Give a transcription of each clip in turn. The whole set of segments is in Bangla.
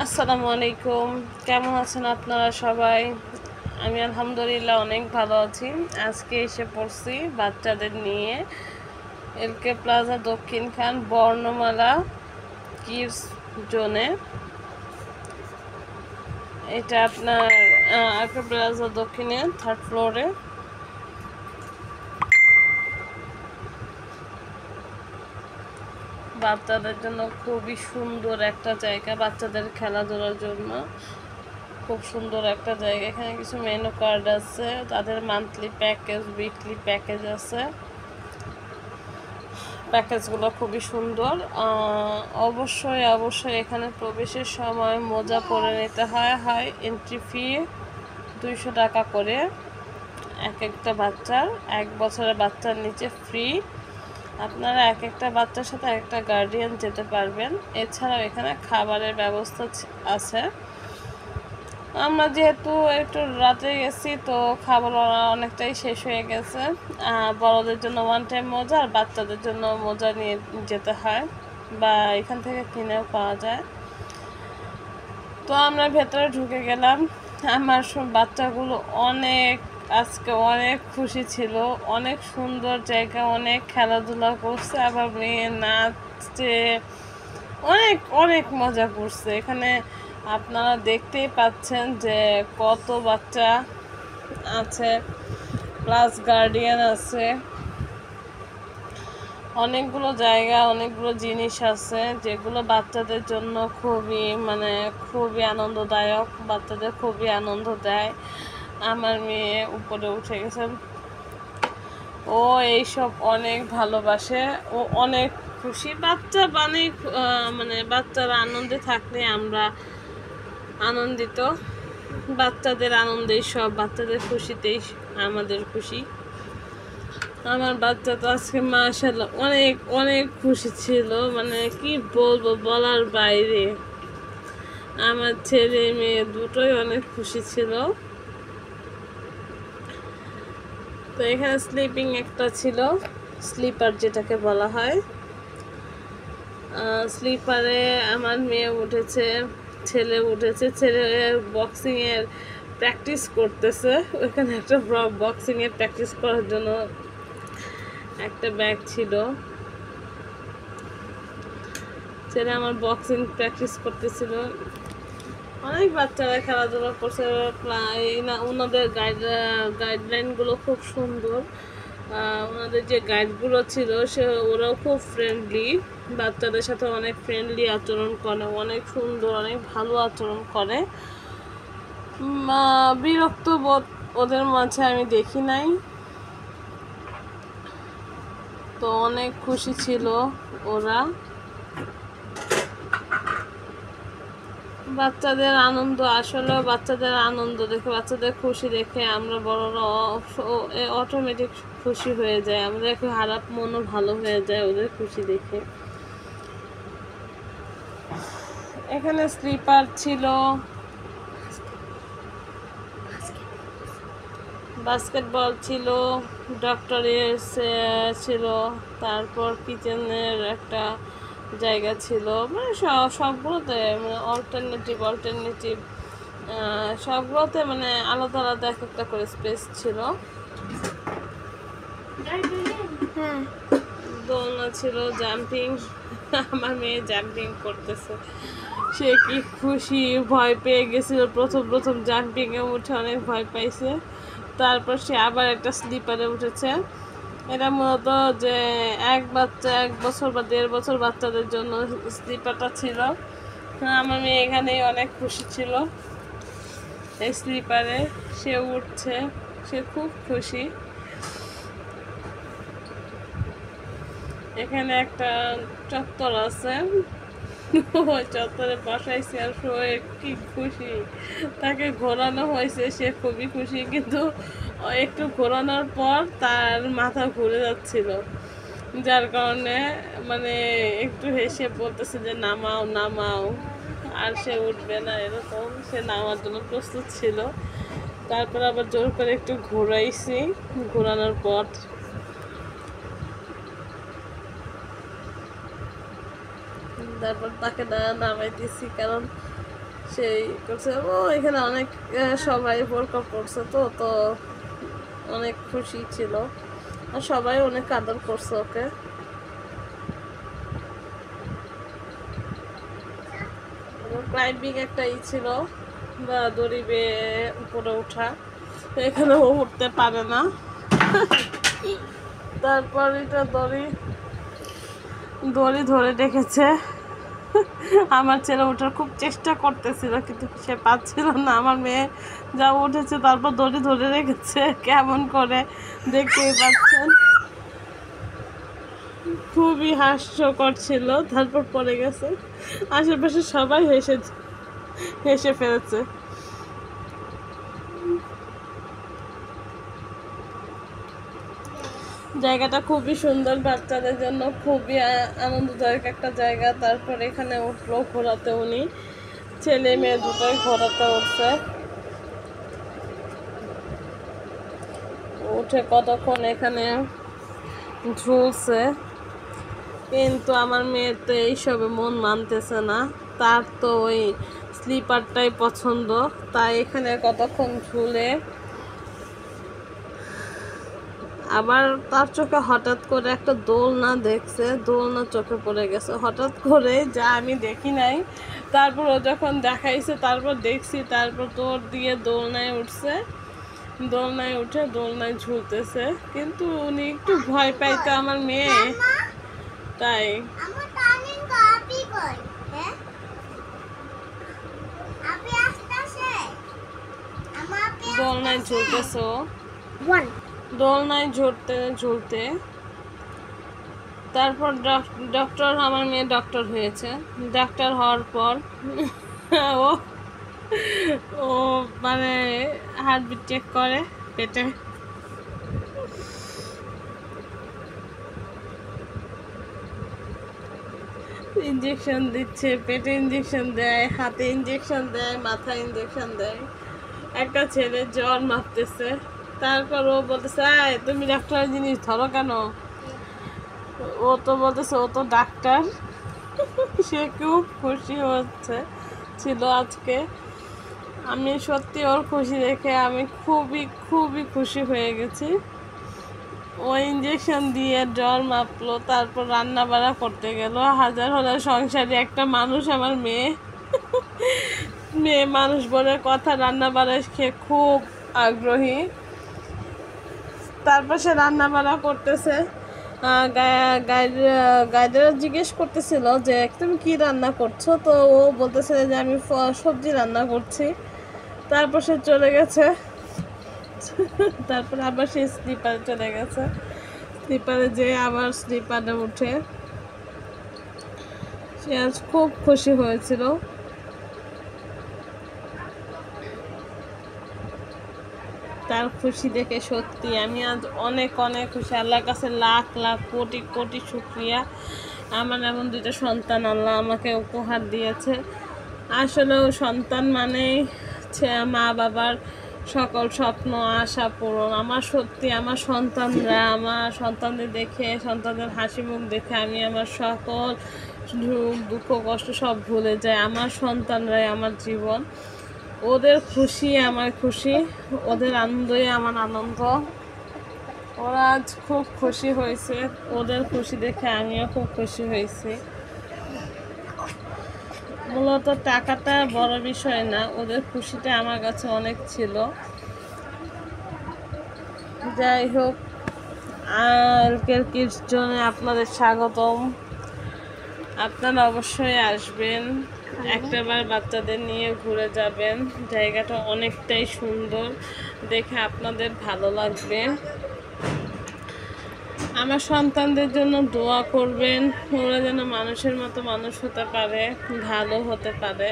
আসসালামু আলাইকুম। কেমন আছেন আপনারা সবাই? আমি আলহামদুলিল্লাহ অনেক ভালো আছি। আজকে এসে পড়ছি বাচ্চাদের নিয়ে এলকে প্লাজা দক্ষিণখান বর্ণমালা কিডস জোনে। এটা আপনার এলকে প্লাজা দক্ষিণে 3rd ফ্লোরে। বাচ্চাদের জন্য খুবই সুন্দর একটা জায়গা, বাচ্চাদের খেলাধুলার জন্য খুব সুন্দর একটা জায়গা। এখানে কিছু মেনু কার্ড আছে, তাদের মান্থলি প্যাকেজ, উইকলি প্যাকেজ আছে। প্যাকেজগুলো খুবই সুন্দর। অবশ্যই এখানে প্রবেশের সময় মোজা পরে নিতে হয় এন্ট্রি ফি 200 টাকা করে এক একটা বাচ্চার। 1 বছরের বাচ্চার নিচে ফ্রি। আপনারা এক একটা বাচ্চার সাথে একটা গার্ডিয়ান যেতে পারবেন। এছাড়াও এখানে খাবারের ব্যবস্থা আছে। আমরা যেহেতু একটু রাতে গেছি, তো খাবার অনেকটাই শেষ হয়ে গেছে। বড়দের জন্য ওয়ান টাইম মোজা আর বাচ্চাদের জন্য মোজা নিয়ে যেতে হয়, বা এখান থেকে কিনেও পাওয়া যায়। তো আমরা ভেতরে ঢুকে গেলাম। আমার বাচ্চাগুলো আজকে অনেক খুশি ছিল। অনেক সুন্দর জায়গা, অনেক খেলাধুলা করছে, আবার মেয়ে নাচছে, অনেক অনেক মজা করছে। এখানে আপনারা দেখতেই পাচ্ছেন যে কত বাচ্চা আছে, প্লাস গার্ডিয়ান আছে। অনেকগুলো জায়গা, অনেকগুলো জিনিস আছে যেগুলো বাচ্চাদের জন্য খুবই আনন্দদায়ক, বাচ্চাদের খুবই আনন্দ দেয়। আমার মেয়ে উপরে উঠে গেছে, ও এইসব অনেক ভালোবাসে, ও অনেক খুশি। বাচ্চারা আনন্দে থাকলে আমরা আনন্দিত। বাচ্চাদের আনন্দেই সব, বাচ্চাদের খুশিতেই আমাদের খুশি। আমার বাচ্চা তো আজকে মাশাআল্লাহ অনেক অনেক খুশি ছিল, কি বলবো, বলার বাইরে। আমার ছেলে মেয়ে দুটোই অনেক খুশি ছিল। তো এখানে স্লিপিং একটা ছিল, স্লিপার যেটাকে বলা হয়। স্লিপারে আমার মেয়ে উঠেছে, ছেলে উঠেছে। ছেলে বক্সিংয়ের প্র্যাকটিস করতেছে। ওইখানে একটা বক্সিংয়ের প্র্যাকটিস করার জন্য একটা ব্যাগ ছিল। ছেলে আমার বক্সিং প্র্যাকটিস করতেছিল। অনেক বাচ্চারা খেলাধুলা করছে। ওনাদের গাইডলাইনগুলো খুব সুন্দর। ওনাদের যে গাইডগুলো ছিল ওরাও খুব ফ্রেন্ডলি, বাচ্চাদের সাথে অনেক ফ্রেন্ডলি আচরণ করে, অনেক সুন্দর, অনেক ভালো আচরণ করে। বিরক্ত বোধ ওদের মাঝে আমি দেখি নাই। তো অনেক খুশি ছিল ওরা। বাচ্চাদের আনন্দ, আসলে বাচ্চাদের আনন্দ দেখে, বাচ্চাদের খুশি দেখে আমরা বড়রা অটোমেটিক খুশি হয়ে যায়। আমাদের একটু খারাপ মনও ভালো হয়ে যায় ওদের খুশি দেখে। এখানে স্লিপার ছিল, বাস্কেটবল ছিল, ডক্টরের ছিল, তারপর কিচেনের একটা জায়গা ছিল। সবগুলোতে অল্টারনেটিভ সবগুলোতে আলাদা আলাদা এক একটা করে স্পেস ছিল। দোলনা ছিল, জাম্পিং। আমার মেয়ে জাম্পিং করতেছে, সে কি খুশি। ভয় পেয়ে গেছিল প্রথম জাম্পিংয়ে উঠে, অনেক ভয় পাইছে। তারপর সে আবার একটা স্লিপারে উঠেছে। এটা মূলত যে 1 বছর বা 1.5 বছর বাচ্চাদের জন্য স্লিপারটা ছিল। আমার মেয়ে এখানেই অনেক খুশি ছিল এই স্লিপারে। সে উঠছে, সে খুব খুশি। এখানে একটা চত্বর আছে, ওই চত্বরে বসাইছে, আর কি খুশি। তাকে ঘোরানো হয়েছে, সে খুবই খুশি, কিন্তু একটু ঘোরানোর পর তার মাথা ঘুরে যাচ্ছিল, যার কারণে একটু হেসে বলতেছে যে নামাও নামাও, আর সে উঠবে না এরকম। সে নামার জন্য প্রস্তুত ছিল। তারপর আবার জোর করে একটু ঘোরাইছি, ঘোরানোর পর তারপর তাকে নামাইতেছি, কারণ সেই করছে। ও এখানে অনেক সবাই বোরকা পড়ছে, তো তো অনেক খুশি ছিল আর সবাই অনেক আদর করছে ওকে। ক্লাইম্বিং একটা ছিল বা দড়ি বেয়ে উপরে ওঠা, তো এখানে ও উঠতে পারে না। তারপর এটা দড়ি দড়ি ধরে রেখেছে। আমার ছেলে ওঠার খুব চেষ্টা করতেছিল কিন্তু সে পাচ্ছিল না। আমার মেয়ে যা উঠেছে তারপর দড়ি ধরে রেখেছে কেমন করে, দেখতেই পাচ্ছেন। খুবই হাস্যকর ছিল। তারপর পড়ে গেছে, আশেপাশে সবাই হেসে ফেলেছে। জায়গাটা খুবই সুন্দর, বাচ্চাদের জন্য খুবই আনন্দদায়ক একটা জায়গা। তারপর এখানে উঠলো ঘোরাতে, উনি ছেলে মেয়ে দুটোই ঘোরাতে উঠছে। উঠে কতক্ষণ এখানে ঝুলছে, কিন্তু আমার মেয়ের তো এইসবে মন মানতেছে না। তার তো ওই স্লিপারটাই পছন্দ, তাই এখানে কতক্ষণ ঝুলে। আবার তার চোখে হঠাৎ করে একটা দোলনা দেখছে, দোলনা চোখে পড়ে গেছে হঠাৎ করে, যা আমি দেখি নাই। তারপর ও যখন দেখাইছে তারপর দেখছি, তারপর তোর দিয়ে দোলনায় উঠছে, দোলনায় উঠে দোলনায় ঝুলতেছে। কিন্তু উনি একটু ভয় পাইতো আমার মেয়ে, তাই দোলনায় ঝুলতেছে ও। দোলনায় ঝুলতে তারপর ডক্টর, আমার মেয়ে ডক্টর হয়েছে। ডাক্তার হওয়ার পর ও ও মানে হার্টবিট চেক করে পেটে। ইঞ্জেকশন দিচ্ছে, পেটে ইঞ্জেকশন দেয়, হাতে ইঞ্জেকশন দেয়, মাথায় ইঞ্জেকশন দেয়। একটা ছেলে জ্বর মাপতেছে। তারপর ও বলতেছে, তুমি ডাক্তারের জিনিস ধরো কেন? ও তো বলতেছে ও তো ডাক্তার। সে খুব খুশি ছিল আজকে। আমি সত্যি ওর খুশি দেখে আমি খুবই খুবই খুশি হয়ে গেছি। ও ইঞ্জেকশন দিয়ে জ্বর মাপলো, তারপর রান্না বাড়া করতে গেল। হাজার হলে সংসারী একটা মানুষ আমার মেয়ে। মেয়ে মানুষ বলে কথা, রান্না বাড়া খেয়ে খুব আগ্রহী। তারপর সে রান্না বাড়া করতেছে। গাইডেরা জিজ্ঞেস করতেছিল যে তুমি কি রান্না করছো, তো ও বলতেছে যে আমি সবজি রান্না করছি। তারপর সে চলে গেছে। তারপর আবার সে স্লিপারে চলে গেছে। স্লিপারে যেয়ে আবার স্লিপারে উঠে সে আজ খুব খুশি হয়েছিল। তার খুশি দেখে সত্যি আমি আজ অনেক অনেক খুশি। আল্লাহর কাছে লাখ লাখ কোটি কোটি শুকরিয়া। আমার এমন দুইটা সন্তান আল্লাহ আমাকে উপহার দিয়েছে। আসলেও সন্তান মানেই মা বাবার সকল স্বপ্ন আশা পূরণ। আমার সত্যি আমার সন্তানরা, আমার সন্তানদের দেখে, সন্তানদের হাসি মুখ দেখে আমি আমার সকল দুঃখ কষ্ট সব ভুলে যাই। আমার সন্তানরাই আমার জীবন। ওদের খুশি আমার খুশি, ওদের আনন্দই আমার আনন্দ। ওরা আজ খুব খুশি হয়েছে, ওদের খুশি দেখে আমিও খুব খুশি হয়েছি। মূলত টাকাটা বড় বিষয় না, ওদের খুশিটা আমার কাছে অনেক ছিল। যাই হোক, আজকের কিডস জোনে আপনাদের স্বাগতম। আপনারা অবশ্যই আসবেন, একটাবার বাচ্চাদের নিয়ে ঘুরে যাবেন। জায়গাটা অনেকটাই সুন্দর, দেখে আপনাদের ভালো লাগবে। আমার সন্তানদের জন্য দোয়া করবেন, ওরা যেন মানুষের মতো মানুষ হতে পারে, ভালো হতে পারে।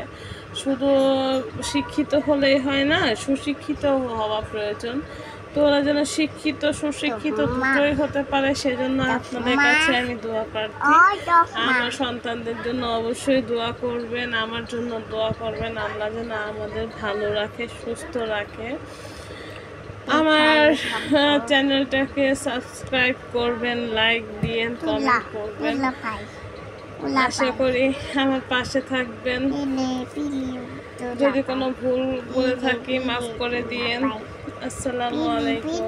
শুধু শিক্ষিত হলেই হয় না, সুশিক্ষিত হওয়া প্রয়োজন। তো ওরা যেন শিক্ষিত সুশিক্ষিত দুটোই হতে পারে, সেজন্য আপনাদের কাছে আমি দোয়া প্রার্থী। আমার সন্তানদের জন্য অবশ্যই দোয়া করবেন, আমার জন্য দোয়া করবেন। আল্লাহ যেন আমাদের ভালো রাখে, সুস্থ রাখে। আমার চ্যানেলটাকে সাবস্ক্রাইব করবেন, লাইক দিয়ে কমেন্ট করবেন। আশা করি আমার পাশে থাকবেন। যদি কোনো ভুল বলে থাকি মাফ করে দিয়েন। আসসালামু আলাইকুম।